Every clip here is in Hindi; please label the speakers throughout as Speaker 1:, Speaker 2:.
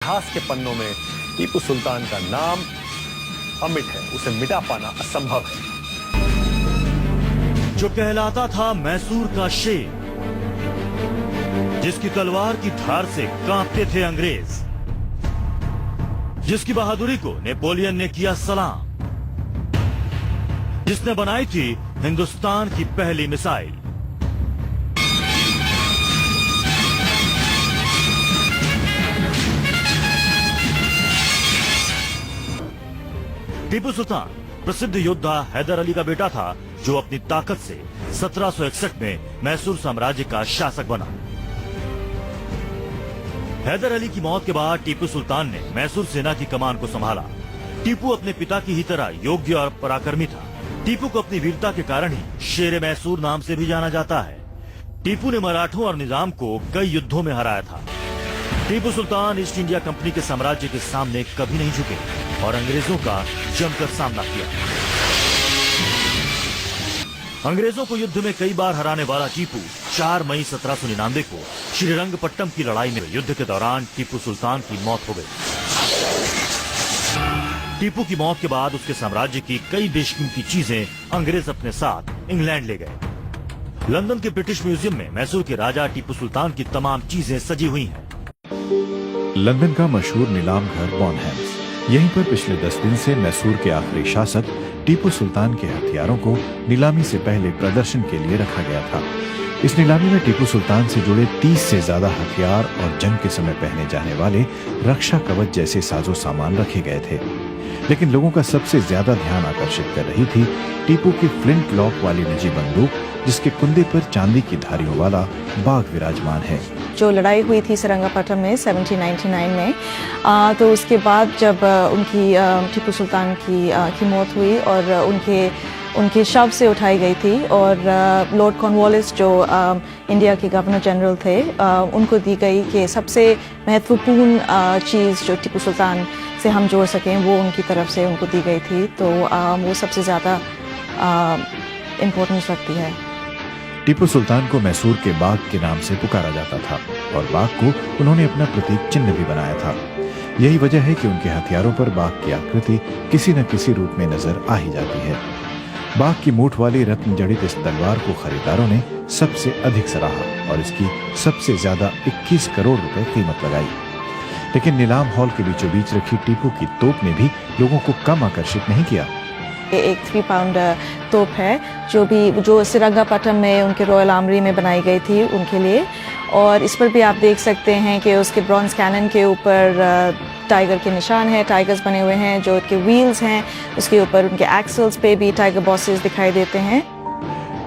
Speaker 1: इतिहास के पन्नों में टीपू सुल्तान का नाम अमिट है, उसे मिटा पाना असंभव है।
Speaker 2: जो कहलाता था मैसूर का शेर, जिसकी तलवार की धार से कांपते थे अंग्रेज, जिसकी बहादुरी को नेपोलियन ने किया सलाम, जिसने बनाई थी हिंदुस्तान की पहली मिसाइल। टीपू सुल्तान प्रसिद्ध योद्धा हैदर अली का बेटा था, जो अपनी ताकत से 1761 में मैसूर साम्राज्य का शासक बना। हैदर अली की मौत के बाद टीपू सुल्तान ने मैसूर सेना की कमान को संभाला। टीपू अपने पिता की ही तरह योग्य और पराक्रमी था। टीपू को अपनी वीरता के कारण ही शेर मैसूर नाम से भी जाना जाता है। टीपू ने मराठों और निजाम को कई युद्धों में हराया था। Tipu Sultan east India company के साम्राज्य के सामने कभी नहीं झुके और अंग्रेजों का जमकर सामना किया। अंग्रेजों को युद्ध में कई बार हराने वाला टीपू 4 मई 1799 को श्रीरंगपट्टम की लड़ाई में युद्ध के दौरान टीपू सुल्तान की मौत हो गई। टीपू की मौत के बाद उसके साम्राज्य की कई बेशकीमती चीजें अंग्रेज अपने साथ इंग्लैंड ले गए। लंदन के ब्रिटिश म्यूजियम में मैसूर के राजा टीपू सुल्तान की तमाम चीजें सजी हुई हैं।
Speaker 3: लंदन का मशहूर नीलाम घर बॉनहैम्स, यहीं पर पिछले 10 दिन से मैसूर के आखिरी शासक टीपू सुल्तान के हथियारों को नीलामी से पहले प्रदर्शन के लिए रखा गया था। इस नीलामी में टीपू सुल्तान से जुड़े 30 से ज्यादा हथियार और जंग के समय पहने जाने वाले रक्षा कवच जैसे साजो सामान रखे गए थे। लेकिन लोगों का सबसे ज्यादा ध्यान आकर्षित कर रही थी टीपू की फ्लिंट लॉक वाली निजी बंदूक, जिसके कुंदे पर चांदी की धारियों वाला बाघ विराजमान है।
Speaker 4: जो लड़ाई हुई थी सेरंगापट्टम में 1799 में, तो उसके बाद जब उनकी टीपू सुल्तान की मौत हुई और उनके शव से उठाई गई थी और लॉर्ड कॉर्नवालिस जो इंडिया के गवर्नर जनरल थे, उनको दी गई कि सबसे महत्वपूर्ण चीज़ जो टीपू सुल्तान से हम जोड़ सकें वो उनकी तरफ से उनको दी गई थी। तो वो सबसे ज़्यादा इम्पोर्टेंस रखती है।
Speaker 3: टीपू सुल्तान को मैसूर के बाघ के नाम से पुकारा जाता था और बाघ को उन्होंने अपना प्रतीक चिन्ह भी बनाया था। यही वजह है कि उनके हथियारों पर बाघ की आकृति किसी न किसी रूप में नजर आ ही जाती है। बाघ की मूठ वाली रत्न जड़ित इस तलवार को खरीदारों ने सबसे अधिक सराहा और इसकी सबसे ज्यादा 21 करोड़ रुपए कीमत लगाई। लेकिन नीलाम हॉल के बीचों बीच रखी टीपू की तोप ने भी लोगों को कम आकर्षित नहीं किया।
Speaker 4: एक 3 पाउंड तोप है जो सेरंगापट्टम में उनके रॉयल आर्मरी में बनाई गई थी उनके लिए। और इस पर भी आप देख सकते हैं कि उसके ब्रॉन्ज कैनन के ऊपर टाइगर के निशान हैं, टाइगर्स बने हुए हैं। जो उसके व्हील्स हैं उसके ऊपर उनके एक्सल्स पे भी टाइगर बॉसेस दिखाई देते हैं।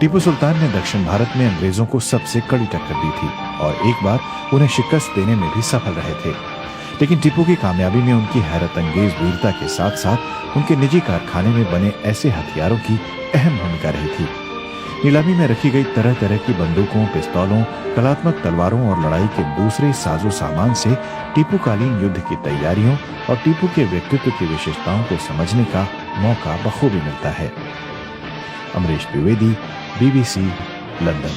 Speaker 3: टीपू सुल्तान ने दक्षिण भारत में अंग्रेजों को सबसे कड़ी टक्कर दी थी और एक बार उन्हें शिकस्त देने में भी सफल रहे थे। लेकिन टीपू की कामयाबी में उनकी हैरत अंगेज वीरता के साथ साथ उनके निजी कारखाने में बने ऐसे हथियारों की अहम भूमिका रही थी। नीलामी में रखी गई तरह तरह की बंदूकों, पिस्तौलों, कलात्मक तलवारों और लड़ाई के दूसरे साजो सामान से टीपूकालीन युद्ध की तैयारियों और टीपू के व्यक्तित्व की विशेषताओं को समझने का मौका बखूबी मिलता है। Amrish Dwivedi, BBC, London.